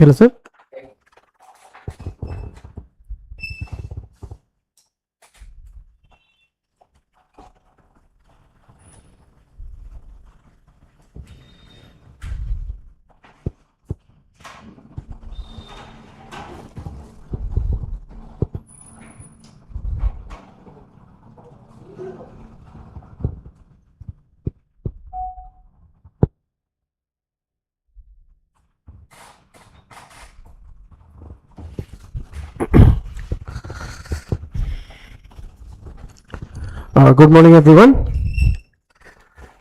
Hello, sir. Good morning, everyone.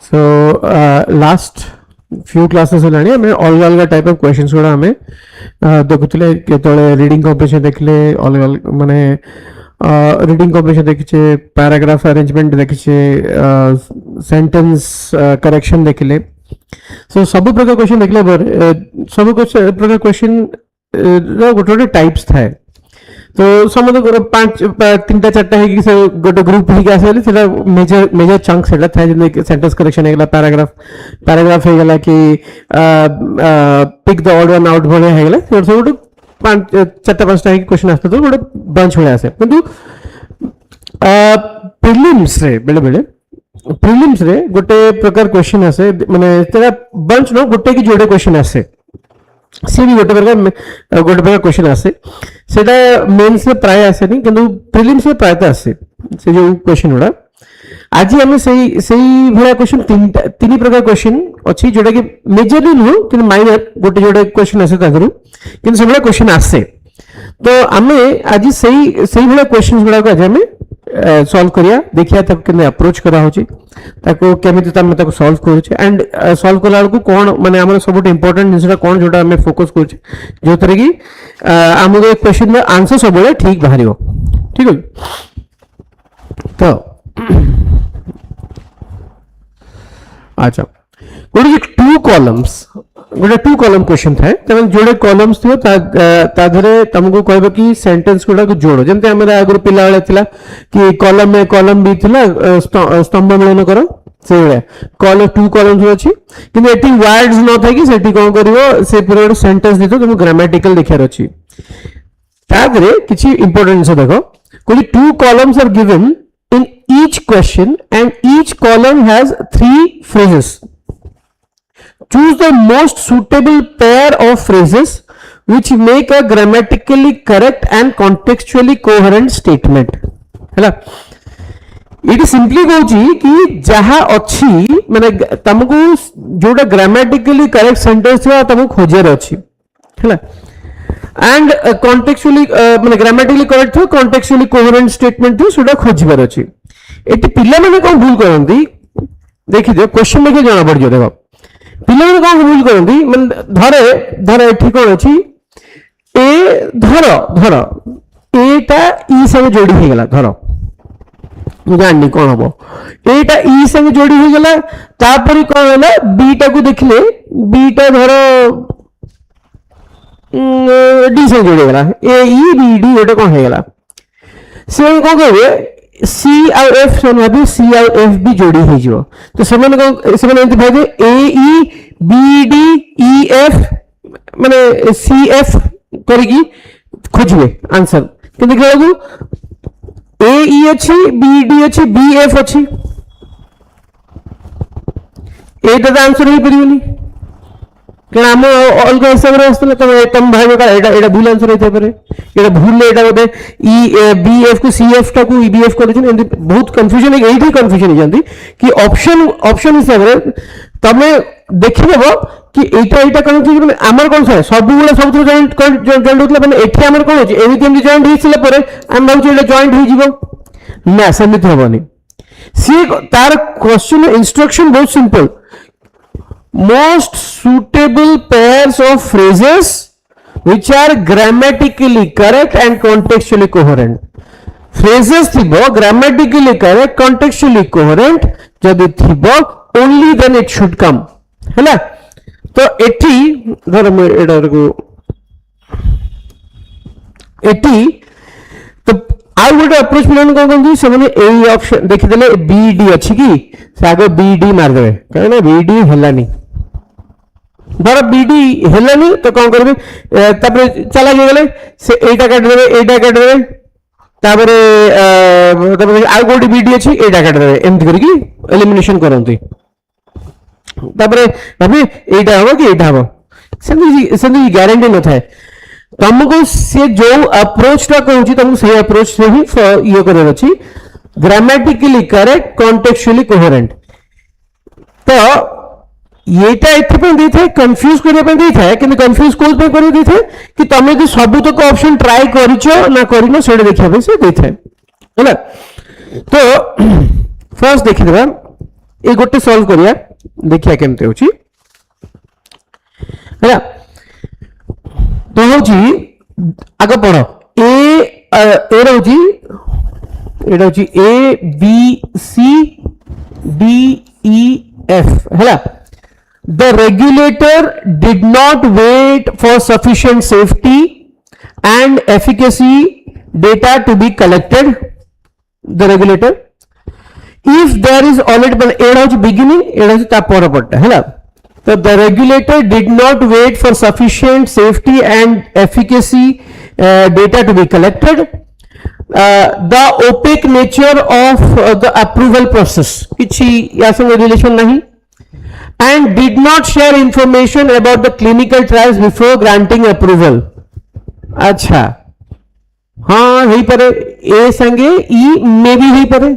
So last few classes हेलानी हमें अलग अलग टाइप ऑफ क्वेश्चंस गुड़ा हमें देखुले केतले रीडिंग कॉम्पिटिशन देखले अलग अलग माने रीडिंग कॉम्पिटिशन देखिचे पैराग्राफ अरेंजमेंट देखिचे सेंटेंस करेक्शन देखले सो सब प्रकार क्वेश्चन देखले सब प्रकार क्वेश्चन गोटे टाइप्स थाए तो समझ पांच तीन चार्टा है गोटे ग्रुप ही आसे मेजर मेजर चंक से था जैसे सेंटेंस करेक्शन है पैराग्राफ है कि pick the odd one out भाया है सब गोटे चार्टा पांचटा क्वेश्चन आसता तो गोटे बंच भाया आसे किंतु प्रिलिम्स रे बेले बेले प्रिलिम्स रे गोटे प्रकार क्वेश्चन आसे माने तेरा बंच नो गोटे की जोड़े क्वेश्चन आसे सी भी गोटे प्रकार क्वेश्चन आसे सेटा मेंस में प्राय आसे नहीं किंतु प्रिलिम्स में प्रायतः आसे से जो क्वेश्चन गुड़ा आज हमें सही भाया क्वेश्चन तीन प्रकार क्वेश्चन अच्छी जोटा कि मेजरली नुह कि माइनर गोटे जोड़े क्वेश्चन आसे ताकरू किंतु सब क्वेश्चन आसे तो आमे आज सही भाया क्वेश्चन गुड़ा को आज हमें सॉल्व करिया देखिया तब केने अप्रोच करा होची ताको केमिति तमे ताको सॉल्व करूचे एंड सॉल्व कला को कोन माने हमर सबट इंपोर्टेंट जिनसा कोन जोटा हमें फोकस करूचे जो तरह की हमको क्वेश्चन में आंसर सब ठीक बाहरियो ठीक है तो अच्छा गोटे टू कॉलम्स गोटे टू कॉलम क्वेश्चन थाए तमे जोड़े कॉलम्स थियो ता धरे तुमको कहबो कि सेंटेंस गुडा को जोड़ो जेंते हमरा आगुर पिला वाला थिला कि कॉलम में कॉलम भी थिला स्तंभ मिलन करो से बळे कॉलम टू कॉलम्स अछि किंतु एटी वर्ड्स न थाई कि सेटी कोन करिवो से पूरा सेंटेंस दितो तुम ग्रामेटिकल देखियार अछि ता धरे किछि इंपोर्टेंट से देखो कोई two columns are given in each question and each column has 3 phrases. Choose the most suitable pair of phrases which make a grammatically correct and contextually coherent statement. हैला it simply कहूची कि जहा अच्छी माने तुमको जोटा ग्रामेटिकली करेक्ट सेंटेंस थिबा तुमको खोजर अछि हैला एंड कॉन्टेक्चुअली माने ग्रामेटिकली करेक्ट थो कॉन्टेक्चुअली कोहेरेंट स्टेटमेंट थो सुडा खोजिबार अछि एटी पिल्ला माने कोन भूल करंती देखि दे क्वेश्चन में के जाना पड़ जो देखो पिल्ला माने कोन भूल करंती माने धरे एठी कोन अछि ए धरो एटा ई संग जोड़ी हे गेला धरो जाननी कौन हम एटा ई संग जोड़ी हो गला तापरी कौन होला बीटा को देखले बीटा धरो डी संग जोड़ी गला ए ई बी डी एटा कौन हे गला से कौन कहबे सी और एफ सन भाबी सी और एफ भी जोड़ी हे जो तो समान को समान एंत भाबे A E B D E F माने सी एफ करिगी खोजबे आंसर कि देखलागु ए ई अच्छी बी डी अच्छी बी एफ अच्छी एटा तो आंसर नहीं परिबनी कारण हम अलग हिसाब रे आस्तले तुम भाई का एटा भूल आंसर होते पारे एटा भूल एटा बोले ई बी एफ को सी एफ टा को ई बी एफ कर दिन एंड बहुत कंफ्यूजन है एठी कंफ्यूजन हो जांदी कि ऑप्शन हिसाब रे तमे देखि देबो कि एटा कोन कि माने हमर कोन छै सब गुला सब तो जॉइंट होतला माने एठी हमर कोन छै एमिति हम जॉइंट हिसले परे हम भाउ एटा जॉइंट हो जिवो ना समित होबनी सी तार क्वेश्चन इंस्ट्रक्शन बहुत simple most suitable pairs of phrases which are grammatically correct and contextually coherent phrases thibo grammatically correct contextually coherent jodi thibo only then it should come hela तो eighty धर मैं एटा को eighty तो आउ गोटे approach plan कोन कोन से माने एई option देखि देले बी डी अछि कि से आगे बी डी मार देबे कहना बी डी हलानी धर बीडी हेलानी तो कौन करेंगे तापर चला गले से एटा काट देबे एटा काट देबे तापर तापर आ गोटी बीडी अछि एटा काट देबे एमति करके एलिमिनेशन करंती तापर भाबे एटा हो कि एटा हो सेंदी गारंटी न थाए तुमको से जो अप्रोच टा कहूची तुमको सही अप्रोच से ही ये करे अछि ग्रामेटिकली करेक्ट कॉन्टेक्चुअली कोहेरेंट तो येटा एथे दी थे कंफ्यूज करे पे दी थे कि कंफ्यूज कोल पे करे दी थे कि तमे जे सब तक ऑप्शन ट्राई करिचो ना करिनो सेडे देखिया पे से दी थे हैला तो फर्स्ट देखि देबा ए गोटे सॉल्व करिया देखिया केमते होची हैला तो होची आगे पढ़ो ए रहउची एटा होची A B C D E F हैला the regulator did not wait for sufficient safety and efficacy data to be collected. The regulator, if there is already beginning, so the regulator did not wait for sufficient safety and efficacy data to be collected. The opaque nature of the approval process, kichi yasan relation nahi, and did not share information about the clinical trials before granting approval. अच्छा हाँ ही परे ए संगे ई मे भी ही परे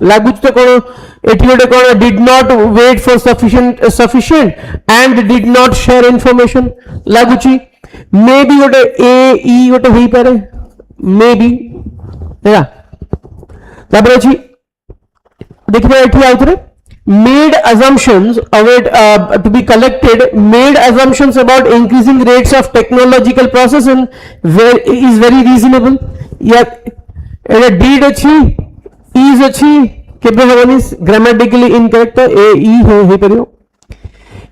लागुच तो कोनो एठी गोटे कोनो did not wait for sufficient and did not share information लागुची मे भी गोटे ए ई गोटे ही परे मे भी हैला तापर अछि देखबे एठी आउतरे made assumptions to be collected, made assumptions about increasing rates of technological processing is very reasonable. Yet a did achi is achi kebe havani grammatically incorrect a e he pariyo.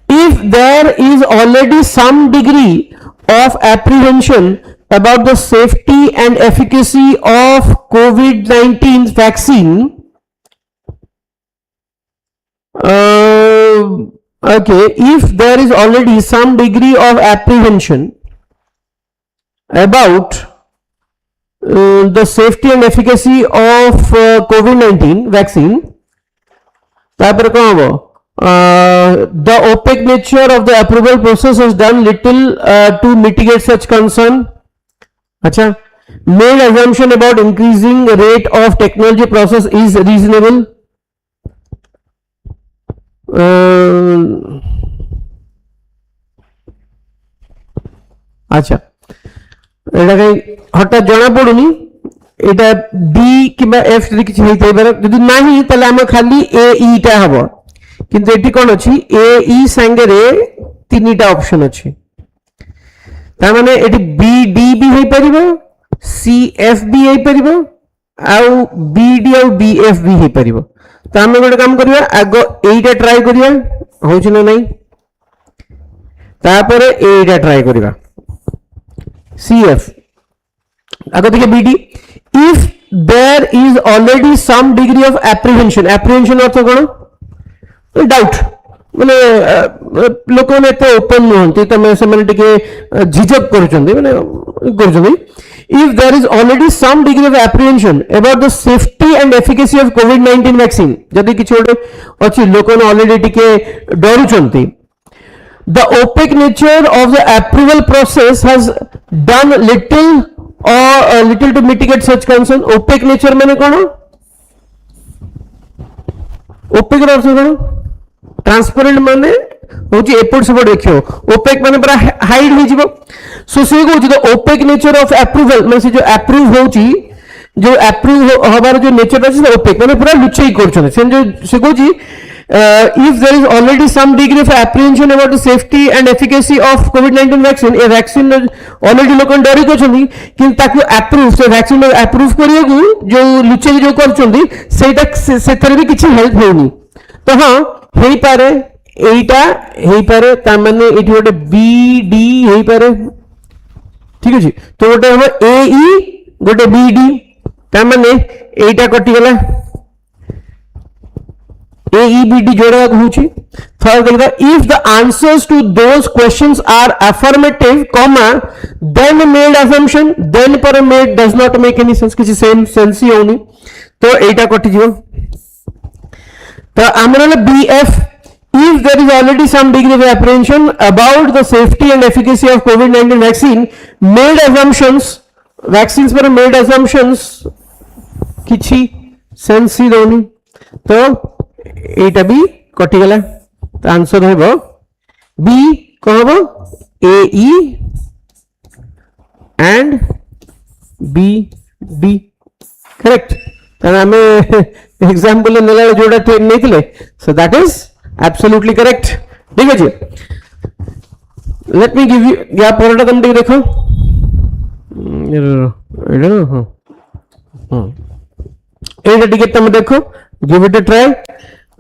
If there is already some degree of apprehension about the safety and efficacy of COVID-19 vaccine, okay, if there is already some degree of apprehension about the safety and efficacy of COVID-19 vaccine, the opaque nature of the approval process has done little to mitigate such concern. Achha, made assumption about increasing rate of technology process is reasonable. अच्छा एटा कहीं हटा जना पड़ुनी एटा B किबा F जदि किछि हेतै बार जदि नाही तले हम खाली ए ई टा हबो किंतु एटी कोन अछि ए ई संगे रे तीनटा ऑप्शन अछि ता माने एटी बी डी भी हे परिबो सी एफ भी हे परिबो आउ बी डी आउ बी एफ भी हे परिबो तो आम गोटे काम करिया आगो एटा ट्राई करिया होछि ना नहीं तापर एटा ट्राई करिया सी एफ आगो देखिए B D if there is already some degree of apprehension apprehension अर्थ कोन डाउट माने लोक ने एते ओपन नहंती तमे से माने टिके झिझक करछन्ती माने करछन्ती. If there is already some degree of apprehension about the safety and efficacy of COVID-19 vaccine, जदि किछि ओटे अछि लोकन ऑलरेडी टिके डरुचंती, the opaque nature of the approval process has done little or little to mitigate such concern. Opaque nature माने कोन? opaque अर्थ कोन? Transparent माने होची एपोर्ट support देखियो ओपेक माने पूरा हाइड हो जिवो सो से कहूची the opaque nature of approval माने से जो अप्रूव होची जो अप्रूव हबार जो नेचर अछि ओपेक माने पूरा लुचई करछन से जो से कहूची if there is already some degree of apprehension about the safety and efficacy of COVID-19 vaccine, a vaccine already लोकन डरी करछनी कि ताकू अप्रूव से वैक्सीन अप्रूव करियो जो लुचई जो करछनी सेटा सेथरे भी किछि हेल्प होनी तो हां हेई पारे एटा हेई पारे ता माने एठी गोटे बी डी हेई पारे ठीक अछि तो गोटे हम ए ई गोटे बी डी ता माने एटा कटि गेला AEBD जोड़ा होची थर्ड देखा if the answers to those questions are affirmative comma then made assumption then पर made does not make any sense किसी सेम सेंस ही होनी तो एटा कटि जीव तो आमरा BF if there is already some degree of apprehension about the safety and efficacy of COVID-19 vaccine made assumptions vaccines पर made assumptions किसी सेंस ही होनी तो एटा भी कटि गला तो आंसर है बी कौन हम AE एंड BD करेक्ट आम एग्जांपल नेला जोड़ा नहीं थिले so that is absolutely correct ठीक है जी लेट मी गिव यू या परटा तुम देखो एटा टिके तुम देखो गिव इट अ ट्राई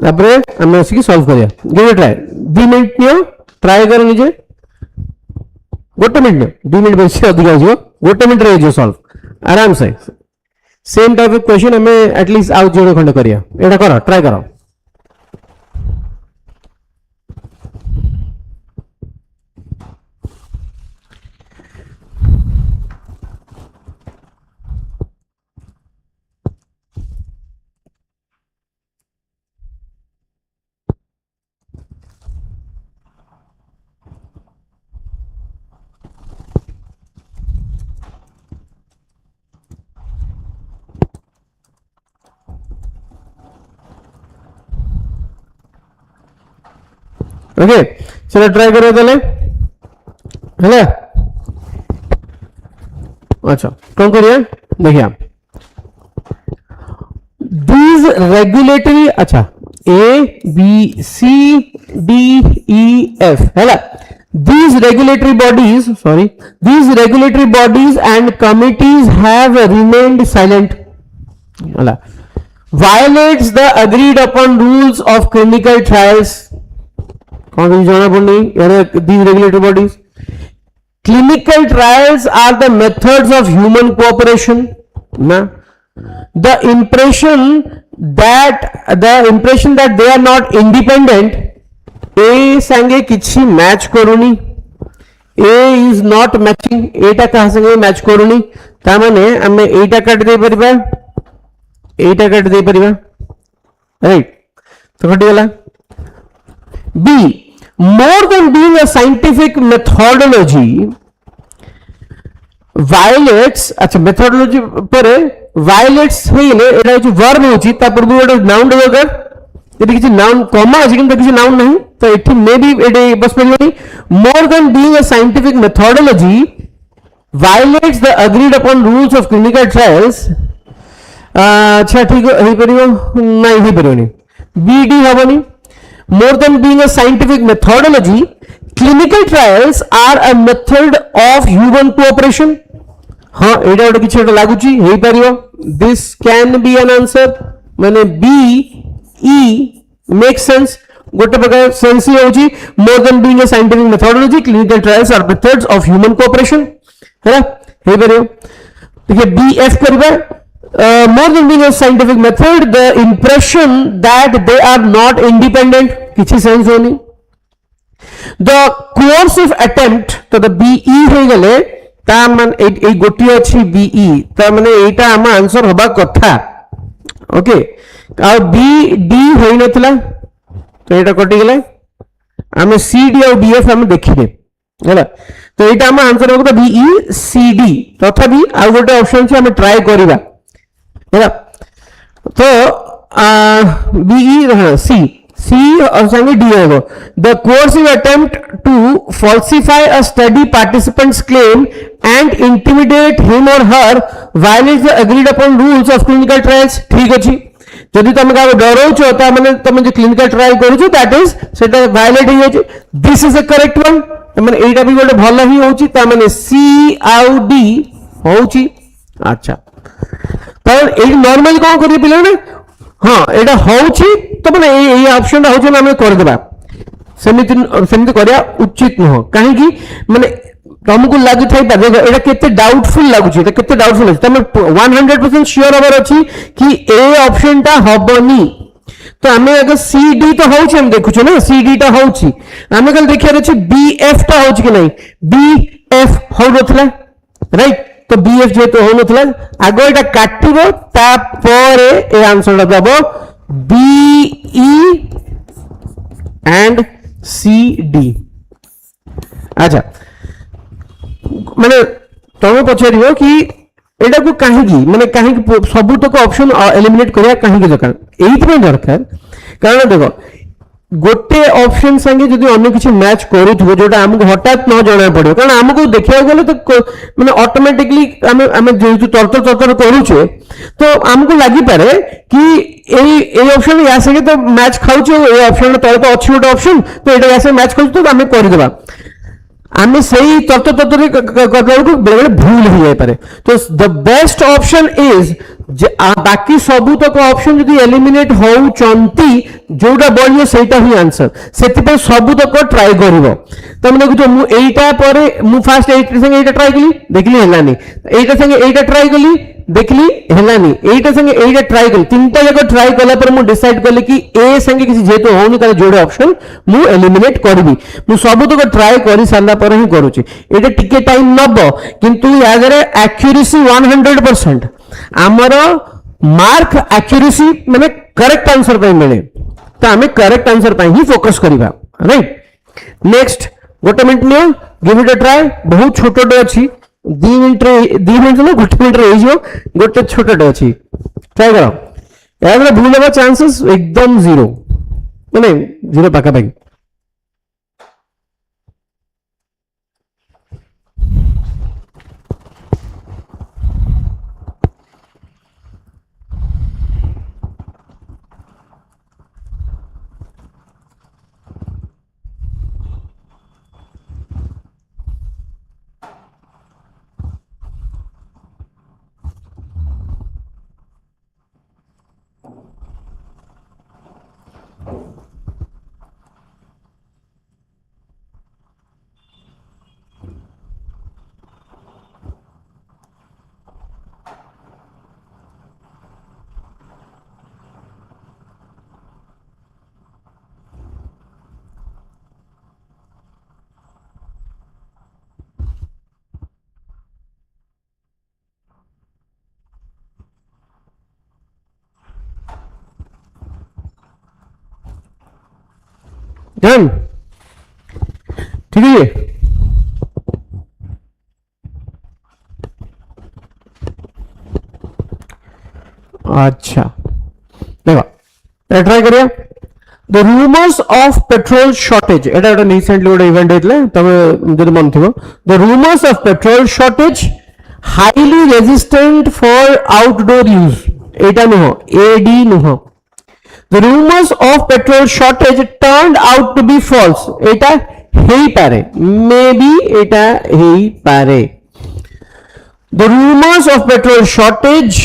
तापर हम आसिक सॉल्व करिया give it try 2 minute neo try कर निजे गोटे मिनिट नियो 2 मिनिट बेसी अधिक आजो गोटे मिनिट रे जो सॉल्व आराम से सेम टाइप ऑफ क्वेश्चन हमें एटलीस्ट आउ जोड़े खंड करिया एटा करो ट्राई करो ओके चलो ट्राई करो ताले है अच्छा कौन करिए देखिए दीज रेगुलेटरी अच्छा ABCDEF है these regulatory bodies and committees have remained silent violates the agreed upon rules of clinical trials कौन जाना पड़नी these regulatory bodies clinical trials are the methods of human cooperation na the impression that they are not independent a संगे किछि match करूनी a is not matching एटा कहा संगे match करूनी ता माने हमें एटा काट दे परिबा राइट तो कट गेला B more than being a scientific methodology violates अच्छा methodology पर violates हेले एटा जो verb होची ता पूर्व एटा noun दरकार यदि किसी noun comma अछि किंतु किसी noun नहीं तो इट मे बी एटे बस पड़नी more than being a scientific methodology violates the agreed upon rules of clinical trials अच्छा ठीक है परियो नहीं ही परियोनी BD हबनी more than being a scientific methodology clinical trials are a method of human cooperation हाँ एटा गोटे किछि एटा लागुची हेई परियो this can be an answer माने B E makes sense गोटे प्रकार सेंस ही होची more than being a scientific methodology clinical trials are methods of human cooperation है ना हेई परियो ठीक है BF करबा more than being a scientific method the impression that they are not independent किछि सेंस होनी the course of attempt तो the BE हो गले ता मान ए गोटी अछि BE ता माने एटा हम आंसर होबा कथा ओके आ BD होई नथला तो एटा कटि गेले हम CD और DF हम देखिबे हैला तो एटा हम आंसर होबा BE CD तथापि आ गोटे ऑप्शन से हम ट्राई करिबा है तो BE C और संगे D होगा the coercive attempt to falsify a study participant's claim and intimidate him or her violates the agreed upon rules of clinical trials ठीक अछि जदि तुम का डरौछ ता माने तुम जो क्लिनिकल ट्रायल करूछ दैट इज सेटा वायलेट हो अछि this is a correct one माने एटा भी गोटे भलो ही होछि ता माने C आउ D होछि अच्छा तो ए नॉर्मल कौन करिए पिले ने हाँ एटा होछि तो माने ए ऑप्शन रा होछि हम कर देबा सेमिति करिया उचित न हो काहे कि माने तुमको लागि थाई पर देखो एटा केते डाउटफुल लागु छी एटा केते डाउटफुल अछि तमे 100% श्योर होबर अछि कि ए ऑप्शन ता हबनी तो आम अगर सी डी तो हो देखुचे ना सी डी टा हो आम कल देखिए अच्छे बी एफ टा हो कि नहीं बी एफ हो नथिला राइट तो बी एफ जेहेतु हो नथिला आगो एटा काटिबो तापरे ए आंसर टा दबो B E and C D अच्छा माने तुम पचार कि एटा को कहीं माने कहीं सबुतक ऑप्शन एलिमिनेट करिया कहीं दरकार एइथि दरकार कारण देखो गोटे ऑप्शन संगे जदि अन्य किसी मैच करूथबो जोटा हमको हठात न जाना पड़ो कारण हमको देखिया गले तो माने ऑटोमेटिकली हम जेतु तरतर करूचे तो हमको लागि पारे कि ए ऑप्शन या संगे तो मैच खाउचे ए ऑप्शन तले तो अछि गोटे ऑप्शन तो एटा या संगे मैच खाउचे तो हमें कर देबा आम से तत्तर बेले बेले भूल हो जाए तो द बेस्ट ऑप्शन इज बाकी सबुतक ऑप्शन जब एलिमिनेट होती जोटा बढ़िया सेटा ही आंसर से सबुतक ट्राई कर तुम देखो मुझे फास्ट एटा ट्राई कली देखली है एटा संगे एटा ट्राई कली देखली हेलानी एटा संगे एटा ट्राई कली तीनटा जगह ट्राई कला पर मु डिसाइड कली कि ए संगे किसी जेतु होनी ताले जोड़े ऑप्शन मु एलिमिनेट करबी मु सबुतक ट्राई करि सारला पर ही करूची एटा टिके टाइम नबो किंतु यागरे एक्यूरेसी 100% आमर मार्क एक्यूरेसी माने करेक्ट आंसर पे मिले तो आमे करेक्ट आंसर पे ही फोकस करिबा राइट नेक्स्ट गोटे minute neo give it a try बहुत छोटो अछि 2 मिनिट ना गोटे मिनिट रे हो गोटे छोटो अच्छी ट्राई करो यार भूल होगा चांसेस एकदम जीरो माने जीरो पाखापाखि डन ठीक है अच्छा देखो ट्राई करिए the rumours of petrol shortage एटा गोटे रिसेंटली गोटे इवेंट होइतले तमे जदि मन थिबो the rumours of petrol shortage highly resistant for outdoor use एटा नुह एडी नुह The rumors of petrol shortage turned out to be false. एटा हेई पारे maybe एटा हेई पारे The rumors of petrol shortage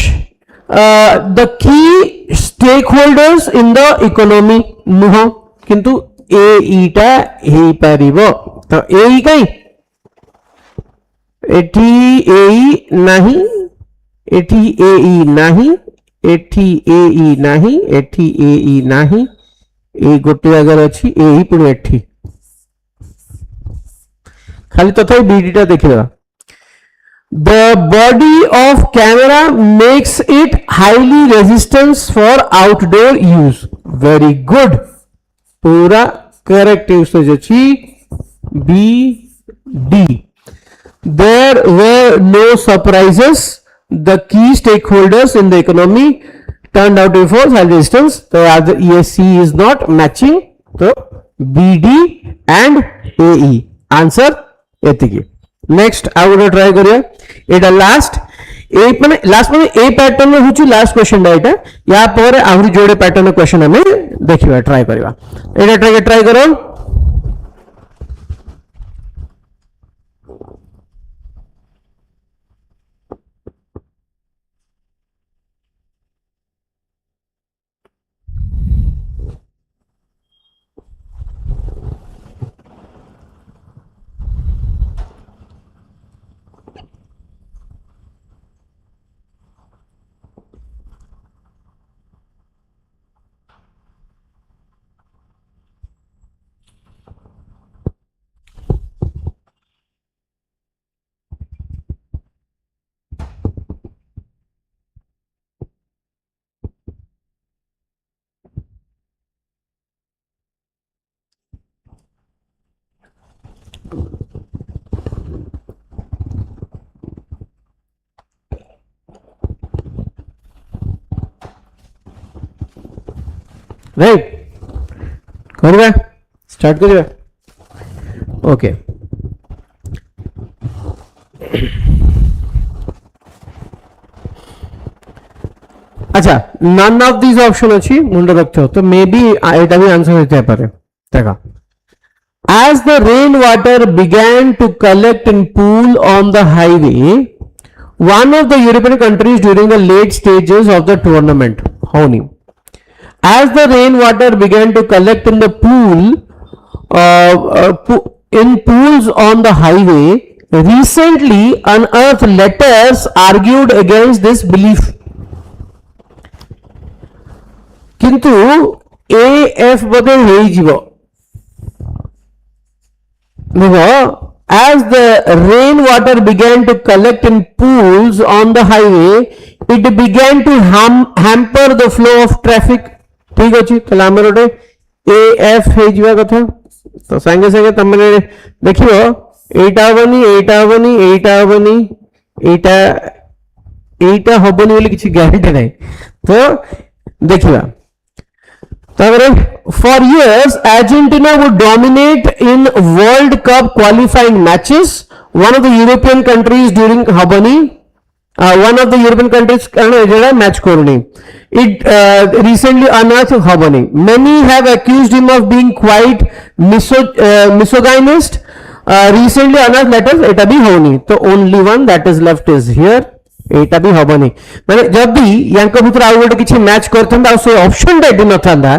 the key stakeholders in the economy नुह किंतु ए इटा हेई पारिबो तो ए कई एठी ए नाही एठी ए नाही एठी ए नाही एठी ए नाही ए गोटे अगर अच्छी ए ही पुणी एठी खाली तथा बीडीटा देखिए the body of camera makes it highly resistance for outdoor use very good पूरा करेक्ट यूसेज अच्छी B D there were no surprises the key stakeholders in the economy turned out to be false high resistance so as the ESC is not matching so BD and AE answer एतिकी next I will try करिए एटा last ए माने last माने ए pattern में होची last question एटा या पर आहुरी जोड़े pattern question हमें देखिबा ट्राई करबा एटा ट्राई करो राइट करवा स्टार्ट करिए ओके अच्छा नन ऑफ दिस ऑप्शन अच्छी मुंड रखते हो तो मे बी एटा भी आंसर होते पारे देखा as the rain water began to collect in pool on the highway one of the European countries during the late stages of the tournament how new as the rainwater began to collect in the in pools on the highway recently unearthed letters argued against this belief किंतु A F बोधे हो जीवो देखो as the rainwater began to collect in pools on the highway it began to hamper the flow of traffic ठीक अच्छी ताले आमर गोटे A F हो जीवा कथा तो संगे संगे तमने देखियो एटा हबनी एटा हबनी एटा हबनी एटा एटा हबनी बोली किछि ग्यारंटी नाही तो देखिबा for years Argentina would dominate in World Cup qualifying matches one of the European countries during Habani one of the European countries match korni it recently unearthed Habani many have accused him of being quite misogynist recently unearthed letters eta bhi honi तो only one that is left is here एटा भी हबनी माने जब भी यांको भितर आउ गोटे किछि match करथंदा से ऑप्शन डेट न थांदा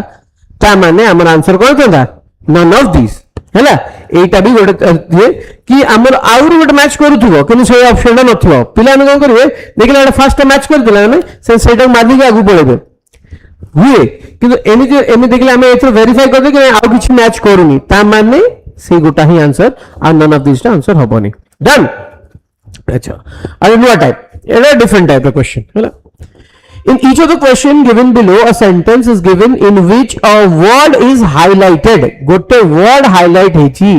ता माने हमर आंसर कोन थांदा नन ऑफ दिस हैला एटा भी गोटे कि हमर आउ गोटे मैच करूथबो किनु से ऑप्शन न नथिबो पिला न कोन करबे देखला फर्स्ट मैच कर दिला ने से सेटा मारली के आगु पळेबे हुए किंतु एमी देखले हम एथर वेरीफाई कर दे कि आउ किछि मैच करूनी ता माने से गोटा ही आंसर आ नन ऑफ दिस आंसर हबनी डन अच्छा अरे new type a different type of question. In each of the question given below, a sentence is given in which a word is highlighted. Gotte word highlight hechi.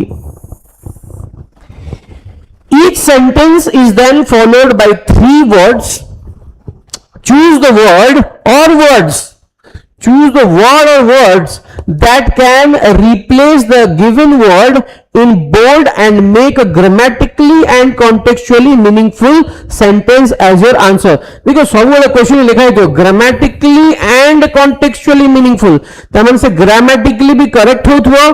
Each sentence is then followed by 3 words. Choose the word or words. Choose the word or words that can replace the given word in bold and make a grammatically and contextually meaningful sentence as your answer because सब वाला question लिखा है तो grammatically and contextually meaningful तमन से grammatically भी correct होथबो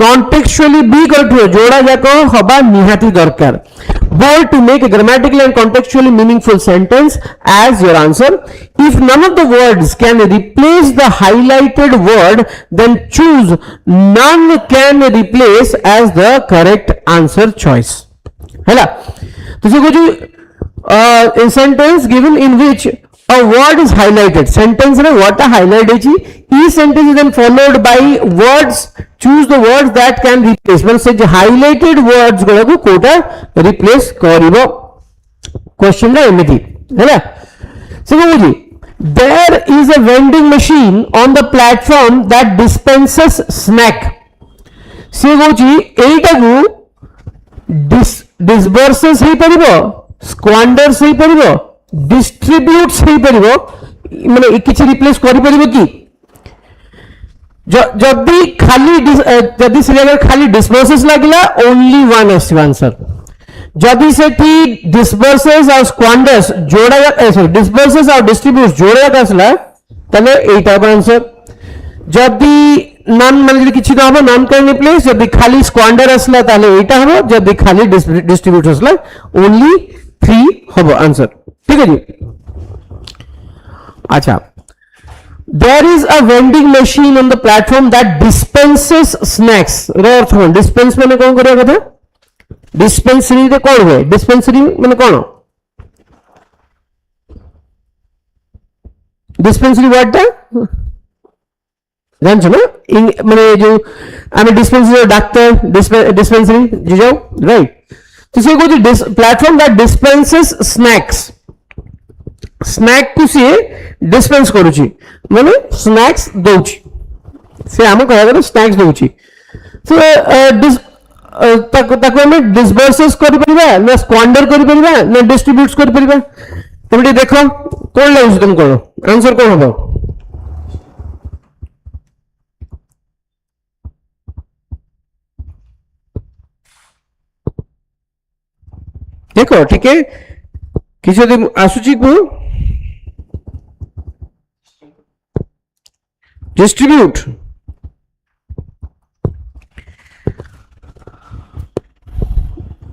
contextually भी correct हो जोड़ा जाको हबा निहाती दरकार bold to make a grammatically and contextually meaningful sentence as your answer if none of the words can replace the highlighted word then choose none can replace as the correct answer choice हैला तो जो कुछ sentence given in which a word is highlighted sentence रे what a highlight है each sentence is then followed by words choose the words that can replace मतलब से जो highlighted words गुड़ा को कोटा replace करिबो question रे एमिति हैला से को there is a vending machine on the platform that dispenses snack से को एटा को disburses ही परिबो squanders ही परिबो distributes ही परिबो माने किछि रिप्लेस करि परिबो कि जब भी खाली जदी से खाली disburses लागला only one is आंसर जदि से थी disburses और squanders जोड़ा सॉरी disburses और distributes जोड़ा कसला तले एटा आंसर जदि नन मतलब किछि न हो नन कैन रिप्लेस जदि खाली squander असला तले एटा हो जदि खाली distribute असला only 3 हो आंसर ठीक है जी अच्छा there is a vending machine on the platform that dispenses snacks रे अर्थ हो dispense माने कोन करिया कथा dispensary रे कोन होय dispensary माने कोन dispensary वर्ड टा जानছো ना माने जो आमे dispensary डाक्टर dispensary जी जाओ राइट तो से को प्लेटफॉर्म दैट डिस्पेंसेस स्नैक्स स्नैक को से डिस्पेंस करूची माने स्नैक्स दोची से हम कहया करे स्नैक्स दोची तो ताको आम डिसबर्सेस कर ना स्क्वांडर कर ना डिस्ट्रीब्यूट कर तुम देख कौन लगे तुम कौन आंसर कौन हम देख ठीक है किसी आसूची को डिस्ट्रीब्यूट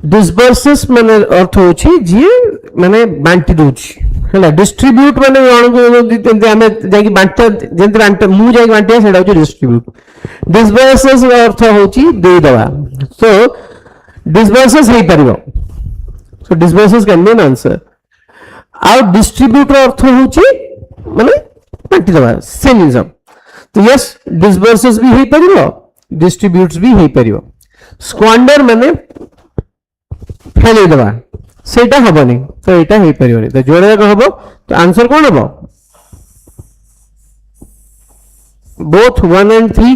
डिसबर्सेस माने अर्थ होची जी माने बांटी दोची हला डिस्ट्रीब्यूट माने जणको आमे जाकी बांटा जेंति बांटा मु जाकी बांटिया सेडा होची डिस्ट्रीब्यूट डिसबर्सेस अर्थ होची दे दवा सो डिसबर्सेस हे परिबो सो डिसबर्सेस कैन बी एन आंसर आउ डिस्ट्रीब्यूट अर्थ होची माने बांटी दवा सेम इज तो यस डिसबर्सेस भी हे परिबो डिस्ट्रीब्यूट्स भी हे परिबो स्क्वांडर माने फेले दवा सेटा हबनी तो एटा हे परिबनी तो जोड़े जाक हबो तो आंसर कोन हबो बोथ 1 and 3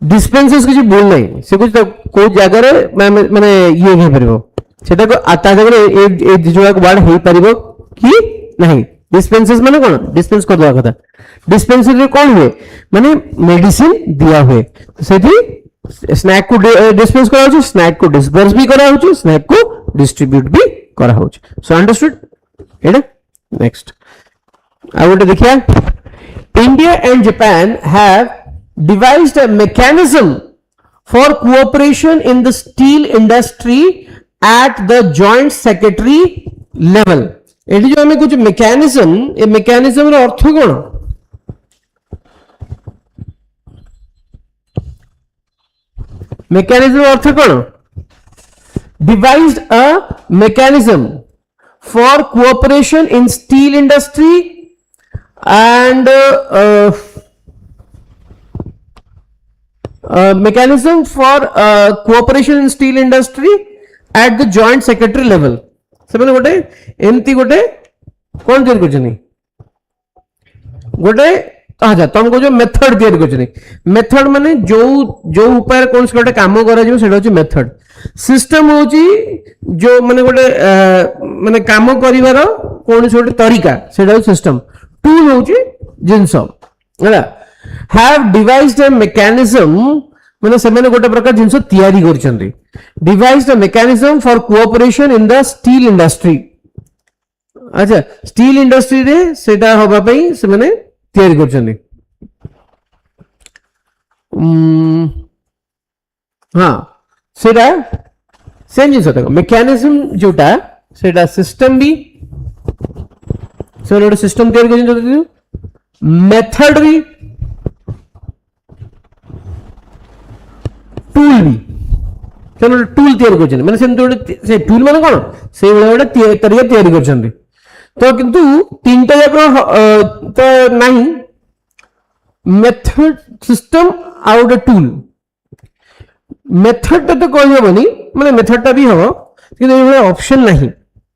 डिस्पेंसेस कुछ बोल नहीं से कुछ को जगह रे माने ये हे परिबो सेटा को आता जगह ए जोड़ा को वर्ड हे परिबो कि नहीं डिस्पेंसेस माने कोन डिस्पेंस कर दवा कथा डिस्पेंसर रे कोन हुए माने मेडिसिन दिया हुए सेठी स्नैक को डिस्पेंस करा होची स्नैक को डिस्पर्स भी करा होची स्नैक को डिस्ट्रीब्यूट भी करा होची सो अंडरस्टूड एडा नेक्स्ट आई वांट टू देखिए India and Japan have devised a mechanism for cooperation in the steel industry at the joint secretary level एटी जो हमें कुछ मैकेनिज्म ए मैकेनिज्म रो अर्थ कोन मैकेनिज्म अर्थ कोन devised a mechanism for cooperation in steel industry and mechanism for cooperation in steel industry at the joint secretary level से मैंने गोटे एमती गोटे कौन तैयार करछनी गोटे अच्छा तुमको जो मेथड तैयार करछनी मेथड माने जो जो उपाय कौन से गोटे काम करा जिवो सेटा होची मेथड सिस्टम होची जो माने गोटे माने काम करिवार कौन से गोटे तरीका सेटा होची सिस्टम टूल होची जिंस हैला have devised a mechanism माने से मैंने गोटे प्रकार जिंस तैयारी करछंती devised a mechanism for cooperation in the steel industry अच्छा स्टील इंडस्ट्री रे सेटा होबा पई से मैंने तैयारी करछंती हां सेटा सेम जिंस देखो मैकेनिज्म जोटा सेटा सिस्टम भी से सिस्टम तैयारी करछंती मेथड भी टूल भी चलो टूल तैयारी करछन माने से टूल माने कोन से गोटे तरीका तैयारी करछन तो किंतु तीनटा जाक तो नहीं method system out tool method तो कहि होबनी माने मेथड टा भी हो किंतु ये ऑप्शन नहीं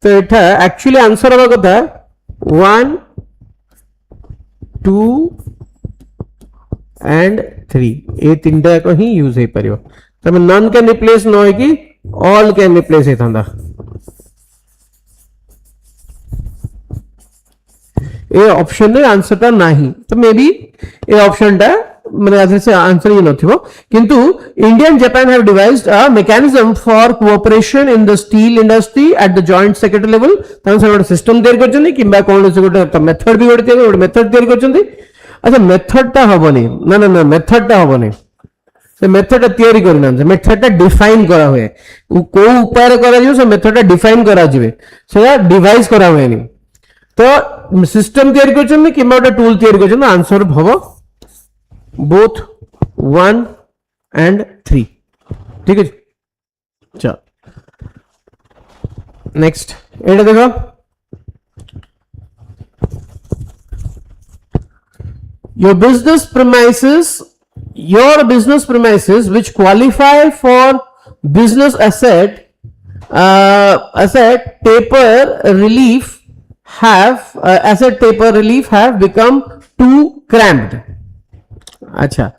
तो एठा एक्चुअली आंसर होबा कथा 1 2 and 3 ए तीनटा को ही यूज हे परियो तमे नन कैन रिप्लेस न होय कि ऑल कैन रिप्लेस हे थांदा ए ऑप्शन रे आंसर ता नाही तो मे बी ए ऑप्शन टा माने आधे से आंसर ही नथिबो किंतु India and Japan have devised a mechanism for cooperation in the steel industry at the joint secretary level तान से गोटे सिस्टम तैयार करछन किबा कोन से गोटे मेथड भी गोटे मेथड तैयार करछन अच्छा मेथड टा हबनी ना ना ना मेथड टा हबनी से मेथड टा तैयारी करना से मेथड टा डिफाइन करा हुए को उपाय करा जिवो से मेथड टा डिफाइन करा जिवे से डिवाइस करा हुए नहीं तो सिस्टम तैयारी करछन कि गोटे टूल तैयारी करछन आंसर हबो बोथ 1 and 3 ठीक है चल नेक्स्ट एटा देखो your business premises which qualify for business asset taper relief have become too cramped अच्छा,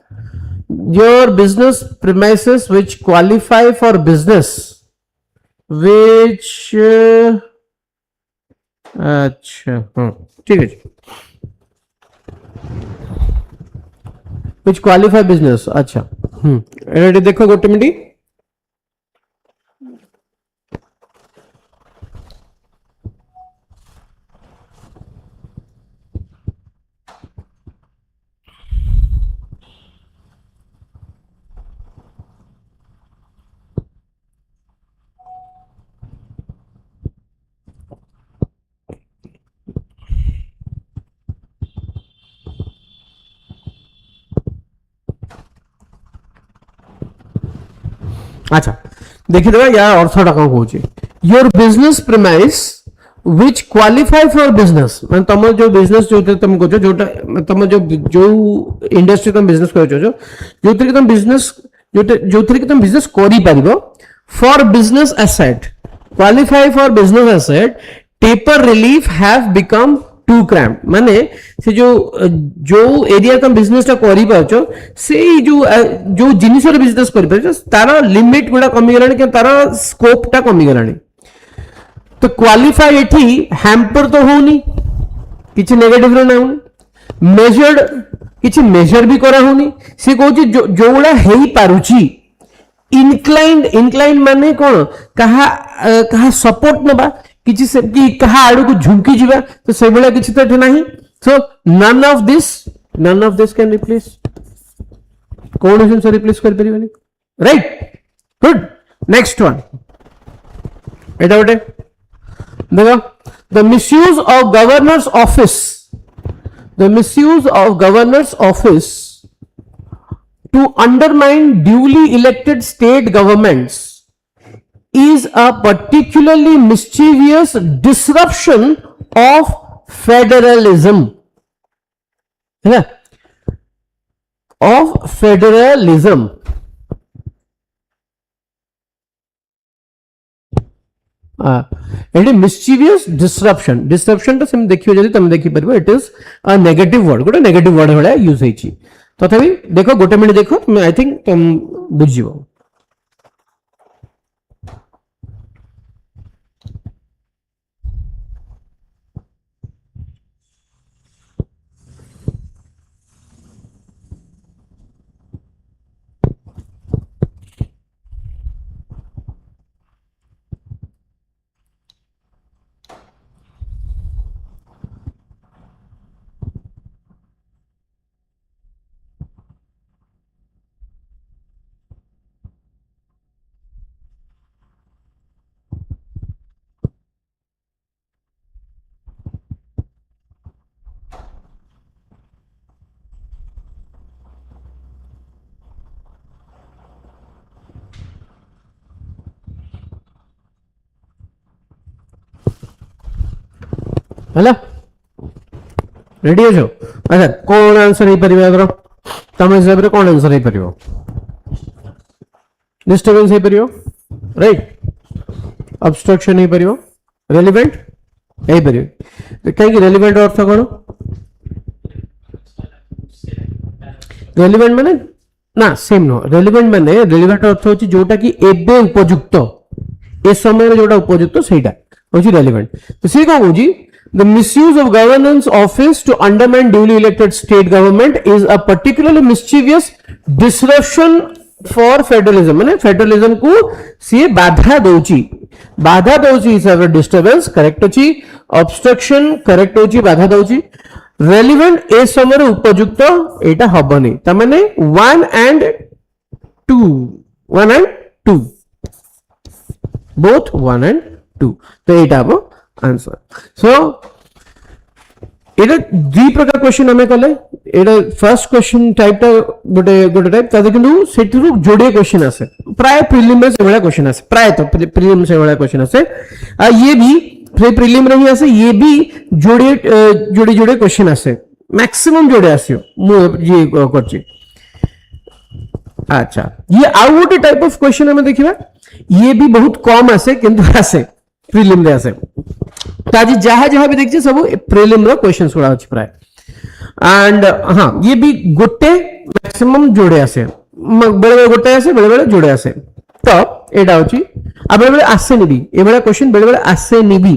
your business premises which qualify for business which अच्छा ठीक है, which qualify business, अच्छा रेडी, देखो गोटे मिनट, अच्छा देखिए या अर्थटा कौन कहूँ, your business premise which qualify for business, मैं तुम जो बिजनेस जो तुम कहो जोटा तुम जो इंडस्ट्री तुम बिजनेस कर जो तुम बिजनेस जो तुम बिजनेस करि परिबो for business asset, qualify for business asset, paper relief have become to cramp, माने से जो एरिया तुम बिजनेस टा करि पाछो से जो जिनिस रे बिजनेस करि पाछो तार लिमिट गुडा कमी गलानी कि तार स्कोप टा कमी गलानी, तो क्वालिफाई एठी हैम्पर तो होनी किछि नेगेटिव रे ना, मेजर्ड किछि मेजर भी करा होनी, से कहूची जो गुडा हेई पारुची, इनक्लाइंड माने कोन कहा सपोर्ट नबा किछि से कि कहा आडू को झुंकी जीवा, तो से बेला किछि तो नाही, so none of this can replace, कौन से रिप्लेस कर परिबनी, राइट, गुड, नेक्स्ट वन एटा गोटे देखो, the misuse of governors office, the misuse of governors office to undermine duly elected state governments is a particularly mischievous disruption of federalism, है ना, of federalism, eighty mischievous disruption, disruption तो same देखियो जदी तुम देखि परबो, it is a negative word, गोटे negative word भला यूज होईची, तथापि देखो गोटे मिनिट देखो, आई थिंक तुम बुझिबो, है रेडी हो, अच्छा कौन आंसर हो पार, तुम हिसाब से कौन आंसर हो पार, डिस्टर्बेंस हो पार, राइट, ऑब्स्ट्रक्शन हो पार, रेलिवेंट हो पार, कहीं रेलिवेंट अर्थ कौन, रेलिवेंट माने ना सेम नो, रेलिवेंट माने रेलिवेंट अर्थ होची जोटा कि एबे उपयुक्त, ए समय जोटा उपयुक्त सेटा होची रेलिवेंट, तो से कौन होची, the misuse of governance office to undermine duly elected state government is a particularly mischievous disruption for federalism, माने फेडरलिज्म को सी बाधा दोची हिसाब से डिस्टर्बेंस करेक्ट होची, ऑब्स्ट्रक्शन करेक्ट होची, बाधा दोची, रेलिवेंट ए समय उपयुक्त एटा हबनी, त माने 1 and 2 both 1 and 2, तो एटा हबो आंसर। सो एटा दुई प्रकार क्वेश्चन हमें कले, एटा फर्स्ट क्वेश्चन टाइप टा गोटे टाइप, ता किंतु सेठिरु जोडे क्वेश्चन आसे, प्राय प्रीलिम में से वाला क्वेश्चन आसे, प्राय तो प्रीलिम से वाला क्वेश्चन आसे, ये भी प्रीलिम रे ही आसे, ये भी जोड़े क्वेश्चन आसे, मैक्सिमम जोड़े आसियो मु ये करछि। अच्छा ये आउ गोटे टाइप ऑफ क्वेश्चन हमें देखिबा, ये भी बहुत कम आसे किंतु आसे प्रीलिम रे आसे, तो आज जहां भी देखिए सब प्रीलिम रो क्वेश्चंस गुड़ा अछि प्राय, एंड हां ये भी गोटे मैक्सिमम जोड़े आसे बेले बेले गोटे आसे बेले बेले जोड़े आसे तो एटा होची आ बेले बेले आसे निबी ए बेले क्वेश्चन बेले बेले आसे निबी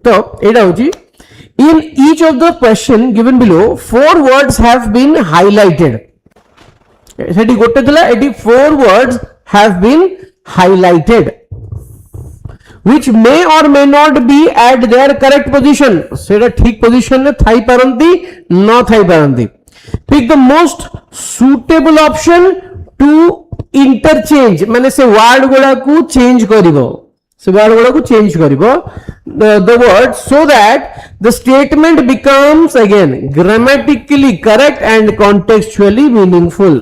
तो एटा होची in each of the question given below 4 words have been highlighted सेठी गोटे थला eighty 4 words have been highlighted which may or may not be at their correct position सेटा ठीक पोजीशन में थाई पारंती न Thai पारंती pick the most suitable option to interchange माने से word गुडा को change करिवो से वर्ड गुडा को change करिवो the word so that the statement becomes again grammatically correct and contextually meaningful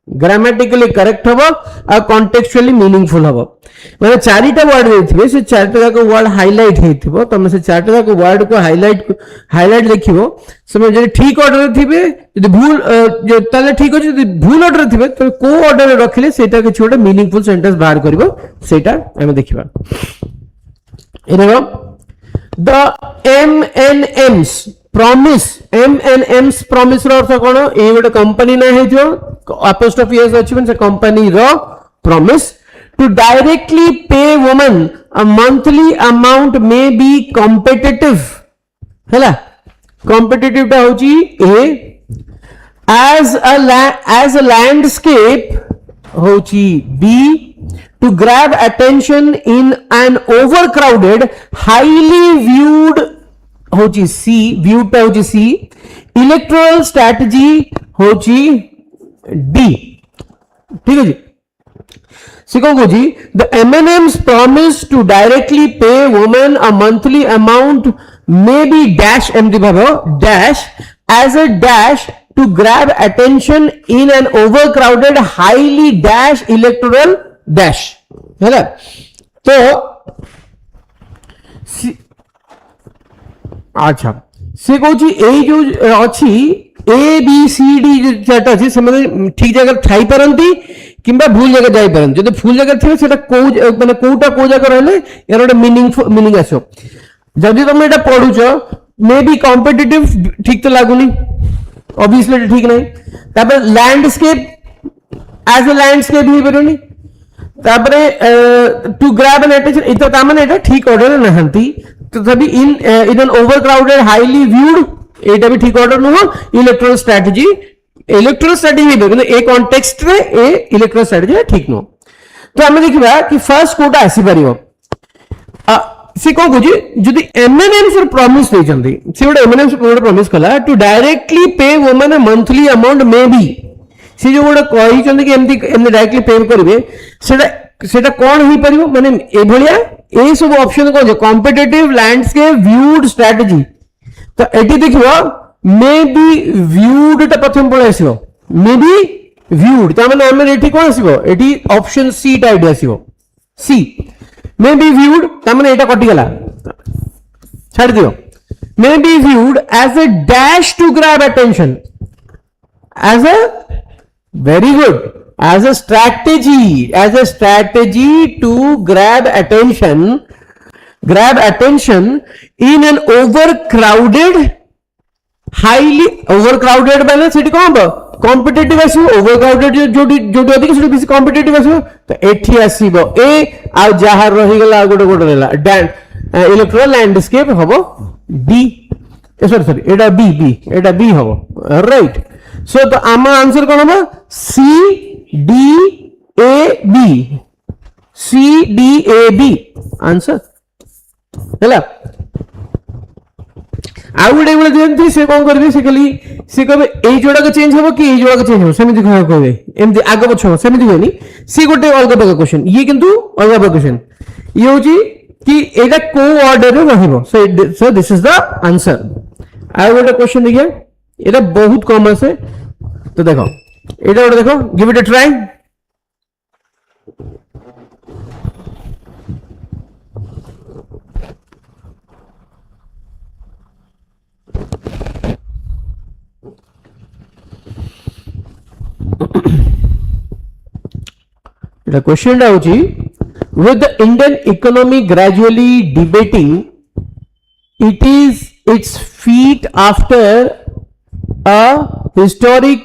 grammatically correct हबो आ कॉन्टेक्चुअली मीनिंगफुल हबो माने चारिटा वर्ड देथिबे से चारिटा जाको वर्ड हाइलाइट हेथिबो तमे से चारिटा जाको वर्ड को हाइलाइट देखिबो समय जे ठीक ऑर्डर थिबे यदि भूल जे ताले ठीक हो यदि भूल ऑर्डर थिबे तो को ऑर्डर रे रखिले सेटा के छोटा मीनिंगफुल सेंटेंस बाहर करबो सेटा हम देखिबा एनेगो the MNMs promise MNMs promise रो अर्थ कोन ए गोटे कंपनी ना हेथियो apostrophe s अछि से कंपनी रो promise to directly pay women a monthly amount may be competitive हैला competitive ता होची a as a landscape होची b to grab attention in an overcrowded highly viewed होची c viewed ता होची c electoral strategy होची d ठीक है जी सिको जी the M&M's promise to directly pay women a monthly amount may be dash एमती भाबो dash as a dash to grab attention in an overcrowded highly dash electoral dash है तो अच्छा से कहूँ ये जो अच्छी A B C D chart अच्छी से ठीक जगह थाई पारंती किंबा भूल जगह जाई पारंती जदि भूल जगह थिबे सेटा को माने कोटा को जगह रहले यार गोटे मीनिंग आसो जदि तुम एटा पढुचो मे बी कॉम्पिटिटिव ठीक तो लागुनी ऑब्वियसली ठीक नहीं तापर लैंडस्केप एज अ लैंडस्केप ही परनी तापर टू ग्रैब एन अटेंशन इतो ता माने एटा ठीक ऑर्डर नहंती तो तभी in an overcrowded highly viewed एटा भी ठीक ऑर्डर नुह इलेक्टोरल स्ट्रेटजी किंतु ए कॉन्टेक्स्ट रे ए इलेक्टोरल स्ट्रेटजी ठीक नुह तो हम देखिबा कि फर्स्ट कोटा आसी परिबो से को गुजी जदी एमएनएम सर प्रॉमिस दे जंदी से गोटे एमएनएम से गोटे प्रॉमिस कला to directly pay woman a monthly amount may be से जो गोटे कहि जंदी कि एमती डायरेक्टली पे करबे सेटा कोन ही परिबो माने ए भलिया ए सब ऑप्शन को जो कॉम्पिटिटिव लैंडस्केप व्यूड स्ट्रेटजी तो एटी देखिबो मे बी व्यूड ता प्रथम पळे आसीबो मे बी व्यूड ता माने हम एटी कोन आसीबो एटी ऑप्शन सी टा आइडिया आसीबो सी मे बी व्यूड ता माने एटा कटि गला छाड़ दियो may be viewed as a dash to grab attention as a very good as a strategy to grab attention in an overcrowded माने सेठी कोन कॉम्पिटिटिव आसीबो ओवरक्राउडेड जो अधिक से बेसी कॉम्पिटिटिव आसीबो तो एठी आसीबो ए आ जहार रही गला गोटे गोटे रहला इलेक्ट्रोल लैंडस्केप हबो डी सॉरी एटा बी एटा बी हबो राइट सो तो आम आंसर कोन हबो C D A B answer हैला आ गुडे गुडे जेंती से कोन करबे से खाली से कहबे एई जोडा को चेंज होबो कि एई जोडा को चेंज होबो सेमिति कहबे एमति आगे पछो सेमिति होनी सी गोटे अलग अलग क्वेश्चन ये किंतु अलग अलग क्वेश्चन ये होची कि एटा को ऑर्डर रे रहबो so this is the answer आ गोटे क्वेश्चन देखिए एटा बहुत कम आसे तो देखो एटा गोटे देखो give it a try The question is, with the Indian economy gradually debating its feet after a historic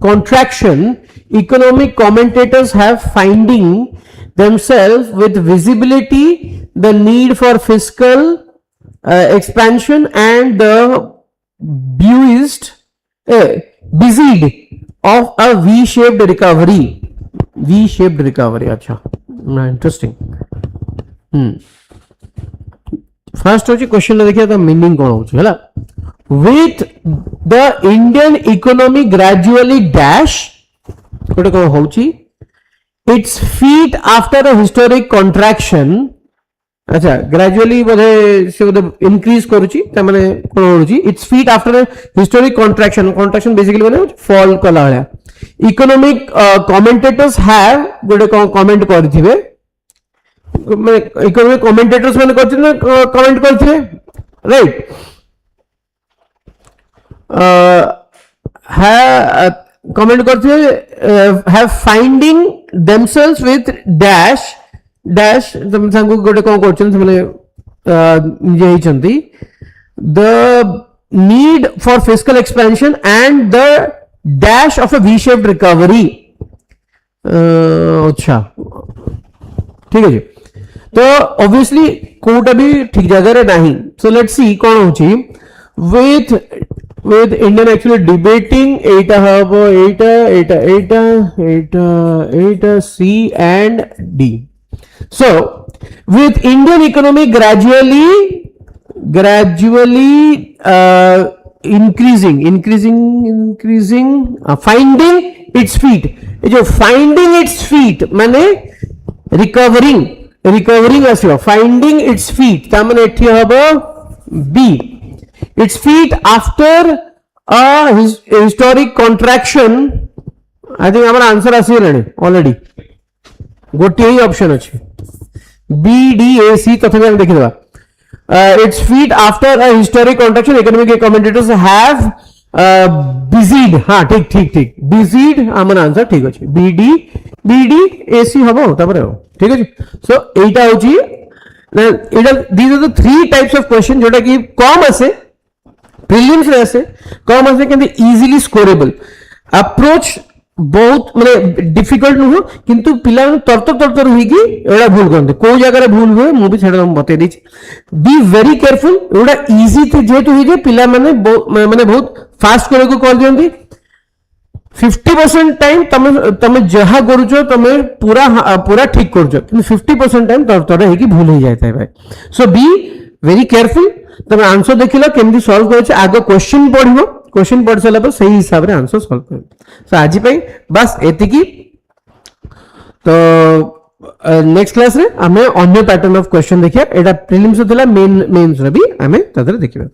contraction, economic commentators have finding themselves with visibility the need for fiscal expansion and the buoyed busied of a V-shaped recovery. V-shaped recovery. अच्छा, interesting. First होची question देखिए तो meaning कौन होची हैला with the Indian economy gradually dash कोटे कौन होची its feet after a historic contraction. अच्छा, gradually बोले से बोले increase करूची ता माने कौन होची its feet after a historic contraction. Contraction basically बोले fall कला है. Economic commentators have कोटे कौन comment करथिबे इकोनॉमिक कमेंटेटर्स मैंने कमेंट करते राइट कमेंट करते have finding themselves with dash dash तुम गोटे कौन करछन माने निजे हिचंती the need for fiscal expansion and the dash of a V shaped recovery. अच्छा ठीक है जी. तो ऑब्वियसली कोटा भी ठीक जगह रे नहीं. सो लेट्स सी कौन होची विथ इंडियन एक्चुअली डिबेटिंग एटा हबो एटा C and D. So with Indian economy gradually increasing finding its feet. ये जो फाइंडिंग इट्स फीट माने रिकवरिंग आसो फाइंडिंग इट्स फीट ता माने एठी हबो B. Its feet after a historic contraction. I think हमर आंसर आसी रहने ऑलरेडी गोटे ही ऑप्शन अछि बी डी ए सी तथा हम देखि देबा. Its feet after a historic contraction economic commentators have busied. हाँ ठीक ठीक ठीक बिजीड हमर आंसर ठीक अछि बी डी ए सी हबो तापर हो ठीक है. सो एटा होची एटा these are the three types of question जोटा कि कम आसे प्रीलिम्स रे आसे कम आसे किंतु इजीली स्कोरेबल. अप्रोच बहुत माने डिफिकल्ट नु किंतु पिला तरतर होई कि एड़ा भूल करते को जगह रे भूल हुए मु भी छेड़ा बते दी. Be very careful. एड़ा इजी थे जेतु होई जे पिला माने बहुत फास्ट करे को कर दियंती. 50% टाइम तमे जहा करूचो तमे पूरा ठीक करूचो किंतु 50% टाइम तरतर है कि भूल हो जाता है भाई. सो बी वेरी केयरफुल. तमे आंसर देखिला केमती सॉल्व करछ आगो क्वेश्चन पढिबो क्वेश्चन पढ़ सारा पर सही हिसाब रे आंसर सॉल्व कर. सो आज पई बस एतिकी. तो नेक्स्ट क्लास रे हमें अन्य पैटर्न ऑफ क्वेश्चन देखिया. एटा प्रीलिम्स होतला मेंस रे भी हमें तदरे देखिबा.